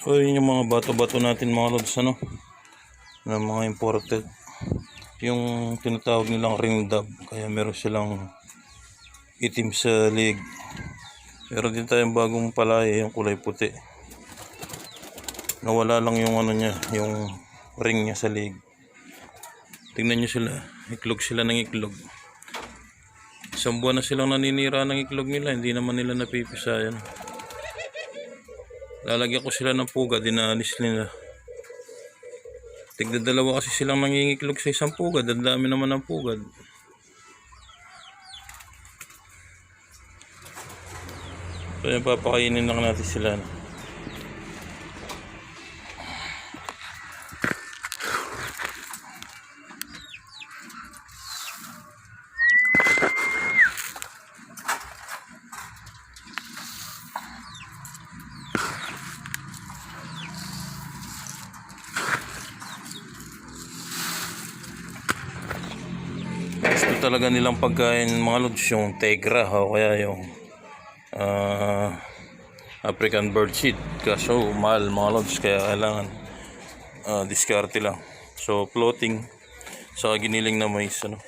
So yun yung mga bato-bato natin mga lods, ano, na mga imported, yung tinatawag nilang ring dab, kaya meron silang itim sa leg. Meron din tayong bagong palaya, yung kulay puti, nawala lang yung ano niya, yung ring niya sa leg. Tingnan nyo sila, iklog sila ng iklog. Isang buwan na silang naninira ng iklog nila, hindi naman nila napipisayan. Lalagyan ko sila ng pugad, dinaalis nila. Tigdadalawa kasi silang nangingiklog sa isang pugad, ang dami naman ng pugad. So yan, papakainin lang natin sila. Gusto talaga nilang pagkain mga lods yung tegra o kaya yung African birdseed, kaso mahal mga lods, kaya kailangan diskarte lang. So floating sa giniling na mais, ano.